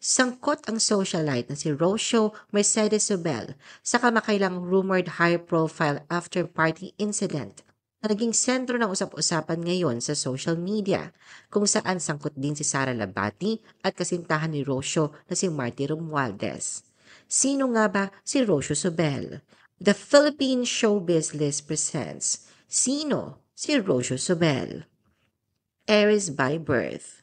Sangkot ang socialite na si Rocio Mercedes Sobel sa kamakailang rumored high-profile after-party incident na naging sentro ng usap-usapan ngayon sa social media, kung saan sangkot din si Sara Labati at kasintahan ni Rocio na si Marty Romualdez. Sino nga ba si Rocio Sobel? The Philippine Showbiz List presents Sino si Rocio Sobel? Aries by birth.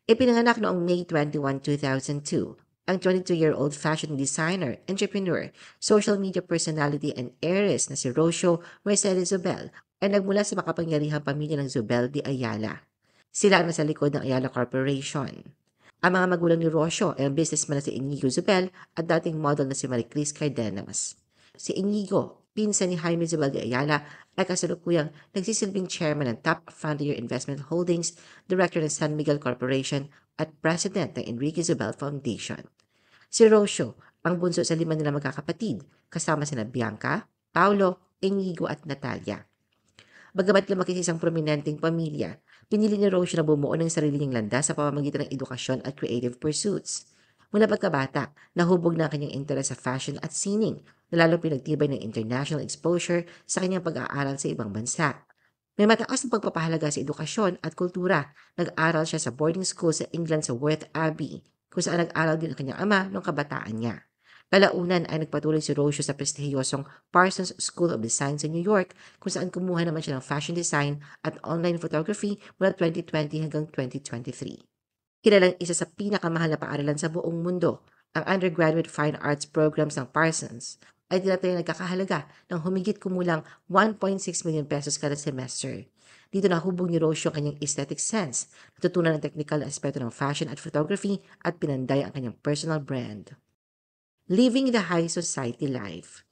Ipinanganak noong May 21, 2002, ang 22-year-old fashion designer, entrepreneur, social media personality and heiress na si Rocio Mercedes Zobel ay nagmula sa makapangyarihang pamilya ng Zobel de Ayala. Sila ang nasa likod ng Ayala Corporation. Ang mga magulang ni Rocio ay ang businessman na si Inigo Zobel at dating model na si Maricris Cardenas. Si Inigo, pinsan ni Jaime Zobel de Ayala, ay kasalukuyang nagsisilbing chairman ng Top Frontier Investment Holdings, director ng San Miguel Corporation at president ng Enrique Zobel Foundation. Si Rocio, ang bunso sa 5 nila magkakapatid, kasama sina Bianca, Paulo, Inigo at Natalia. Bagamat lumaki sa isang prominenteng pamilya, pinili ni Rocio na bumuo ng sarili niyang landas sa pamamagitan ng edukasyon at creative pursuits. Mula pagkabata, nahubog na ang kanyang interes sa fashion at sining, na lalong pinagtibay ng international exposure sa kanyang pag-aaral sa ibang bansa. May mataas na pagpapahalaga sa edukasyon at kultura. Nag-aral siya sa boarding school sa England sa Worth Abbey, kung saan nag-aral din ang kanyang ama noong kabataan niya. Kalaunan ay nagpatuloy si Rocio sa prestihiyosong Parsons School of Design sa New York, kung saan kumuha naman siya ng fashion design at online photography mula 2020 hanggang 2023. Kilalang isa sa pinakamahal na paaralan sa buong mundo, ang undergraduate fine arts programs ng Parsons ay tinatayang nagkakahalaga ng humigit kumulang 1.6 million pesos kada semester. Dito nahubog ni Rocio ang kanyang aesthetic sense, natutunan ng technical na aspeto ng fashion at photography at pinanday ang kanyang personal brand. Living the high society life.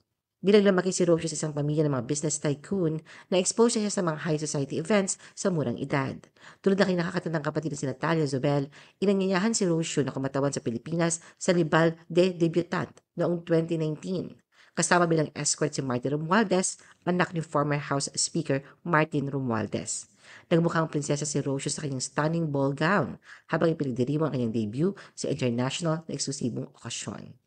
Bilang lumaki si Rocio sa isang pamilya ng mga business tycoon, na-expose siya sa mga high society events sa murang edad. Tulad ng kinakakatandang kapatid na si Natalia Zobel, inanyayahan si Rocio na kumatawan sa Pilipinas sa Libal de Debutant noong 2019. Kasama bilang escort si Martin Romualdez, anak ni former House Speaker Martin Romualdez. Nagmukhang prinsesa si Rocio sa kanyang stunning ball gown habang ipinagdiriwang ang kanyang debut sa international na eksklusibong okasyon.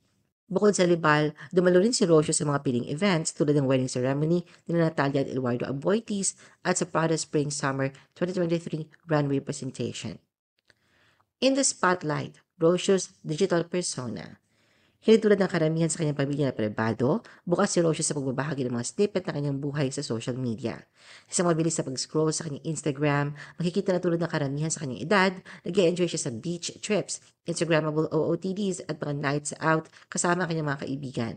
Bukod sa Libal, dumalo rin si Rocio sa mga piling events tulad ng wedding ceremony ni Natalia at Eduardo Aboitiz at sa Prada Spring Summer 2023 runway presentation. In the spotlight, Rocio's digital persona. Hindi tulad ng karamihan sa kanyang pamilya na pribado, bukas si Rocio sa pagbabahagi ng mga snippet ng kanyang buhay sa social media. Sa mabilis na pag-scroll sa kanyang Instagram, makikita na tulad ng karamihan sa kanyang edad, nag-enjoy siya sa beach trips, Instagrammable OOTDs at mga nights out kasama ang kanyang mga kaibigan.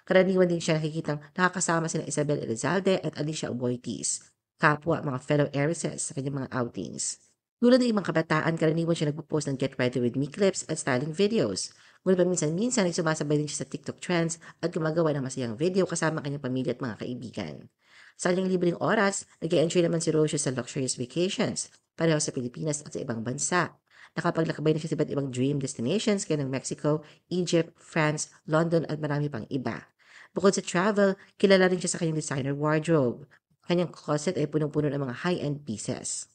Karaniwan din siya nakikitang nakakasama sina Isabel Elizalde at Alicia Aboitiz, kapwa mga fellow heiresses sa kanyang mga outings. Tulad ng ibang kabataan, karaniwan siya nagpo-post ng Get Ready With Me clips at styling videos. Ngunit paminsan-minsan ay sumasabay din siya sa TikTok trends at gumagawa ng masayang video kasama kanyang pamilya at mga kaibigan. Sa kanyang libreng oras, nag-enjoy naman si Rocio sa luxurious vacations, pareho sa Pilipinas at sa ibang bansa. Nakapaglakbay na siya sa iba't ibang dream destinations kaya ng Mexico, Egypt, France, London at marami pang iba. Bukod sa travel, kilala rin siya sa kanyang designer wardrobe. Kanyang closet ay punong-puno ng mga high-end pieces.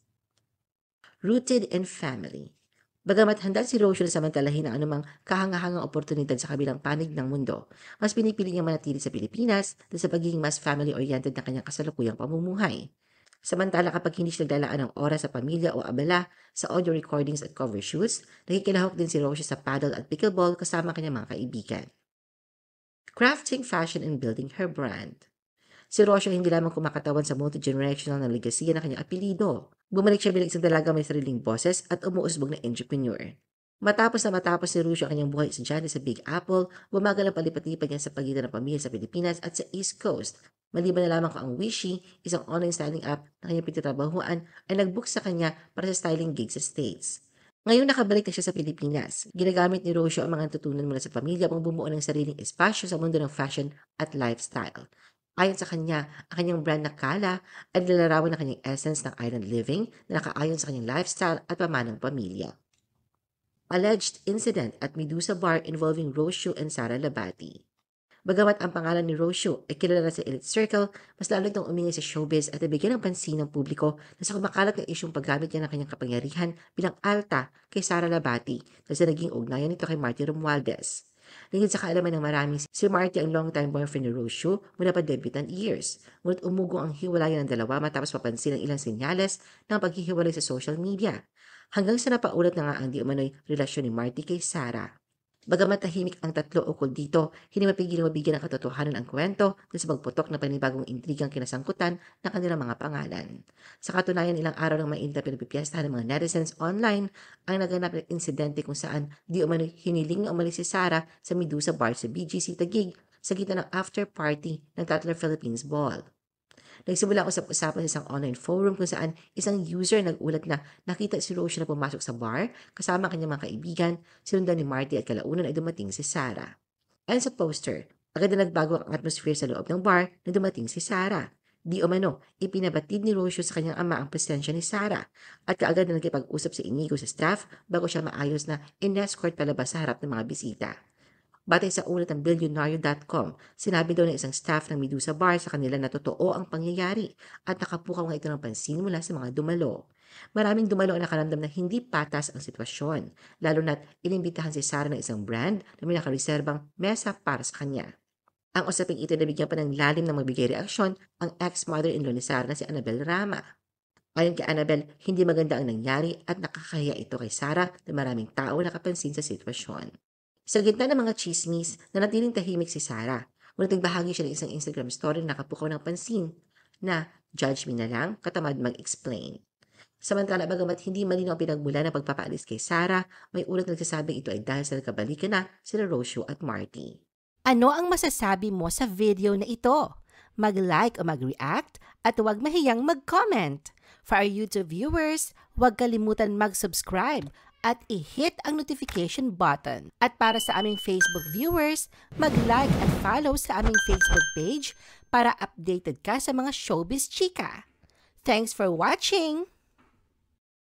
Rooted in family. Bagamat handa si Rocio na samantalahin ang anumang kahangahangang oportunidad sa kabilang panig ng mundo, mas pinipili niyang manatili sa Pilipinas dahil sa pagiging mas family-oriented na kanyang kasalukuyang pamumuhay. Samantala kapag hindi siya naglalaan ng oras sa pamilya o abala sa audio recordings at cover shoots, nakikilahok din si Rocio sa paddle at pickleball kasama kanyang mga kaibigan. Crafting fashion and building her brand. Si Rocio hindi lamang kumakatawan sa multi-generational na legasiya ng kanyang apelido. Bumalik siya bilang isang dalaga may sariling boses at umuusbog na entrepreneur. Matapos si Rocio ang kanyang buhay estudyante sa Big Apple, bumagal ang palipat-lipat niya sa pagitan ng pamilya sa Pilipinas at sa East Coast. Maliban na lamang kung ang Wishy, isang online styling app na kanyang pinatrabahuan, ay nag-book sa kanya para sa styling gigs sa States. Ngayon nakabalik na siya sa Pilipinas. Ginagamit ni Rocio ang mga natutunan mula sa pamilya upang bumuo ng sariling espasyo sa mundo ng fashion at lifestyle. Ayon sa kanya, ang kanyang brand na Kala ay nilalarawan ng kanyang essence ng island living na nakaayon sa kanyang lifestyle at pamanang pamilya. Alleged incident at Medusa Bar involving Rocio and Sara Labati. Bagamat ang pangalan ni Rocio ay kilala na sa elite circle, mas lalo itong umingay sa showbiz at nabigyan ng pansin ng publiko na sa kumakalat ng isyong paggamit niya ng kanyang kapangyarihan bilang alta kay Sara Labati dahil sa naging ugnayan nito kay Marty Romualdez. Lingid sa kaalaman ng marami, si Marty ang long-time boyfriend ni Rocio mula pa debutant years. Ngunit umugong ang hiwalayan ng dalawa matapos mapansin ang ilang senyales ng paghihiwalay sa social media. Hanggang sa napaulat na nga ang di umano'y relasyon ni Marty kay Sara. Bagamat tahimik ang tatlo ukol dito, hindi mapigilang mabigyan ng katotohanan ang kwento dahil sa pagputok ng panibagong intrigang kinasangkutan ng kanilang mga pangalan. Sa katunayan, ilang araw ng mainit na pinapipiyastahan ng mga netizens online ang naganap ng insidente kung saan di umano hiniling na umalis si Sara sa Medusa Bar sa BGC Taguig sa gitna ng after party ng Tatler Philippines Ball. Nagsimula usap-usapan sa isang online forum kung saan isang user nag-ulat na nakita si Rocio na pumasok sa bar kasama ang kanyang mga kaibigan, sinundan ni Marty at kalaunan ay dumating si Sara. Ayon sa poster, agad na nagbago ang atmosphere sa loob ng bar na dumating si Sara. Di umano, ipinabatid ni Rocio sa kanyang ama ang presensya ni Sara at kaagad na nagkipag-usap sa Inigo sa staff bago siya maayos na in-escort palabas sa harap ng mga bisita. Batay sa ulat ng Billionario.com, sinabi daw ng isang staff ng Medusa Bar sa kanila na totoo ang pangyayari at nakapukaw nga ito ng pansin mula sa mga dumalo. Maraming dumalo ang nakaramdam na hindi patas ang sitwasyon, lalo na't inimbitahan si Sara ng isang brand na may nakareserbang mesa para sa kanya. Ang usaping ito nabigyan pa ng lalim na magbigay reaksyon ang ex-mother-in-law ni Sara na si Annabel Rama. Ayon kay Annabel, hindi maganda ang nangyari at nakakahiya ito kay Sara na maraming tao nakapansin sa sitwasyon. Sa gitna ng mga chismis, nanatiling tahimik si Sara. Ngunit nagbahagi siya ng isang Instagram story na nakapukaw ng pansin na judge me na lang, katamad mag-explain. Samantala, bagamat hindi malinaw ang pinagmula ng pagpapaalis kay Sara, may ulat nagsasabing ito ay dahil sa nagkabalikan na sila Rocio at Marty. Ano ang masasabi mo sa video na ito? Mag-like o mag-react at huwag mahiyang mag-comment. For our YouTube viewers, huwag kalimutan mag-subscribe at i-hit ang notification button. At para sa aming Facebook viewers, mag-like at follow sa aming Facebook page para updated ka sa mga showbiz chika. Thanks for watching!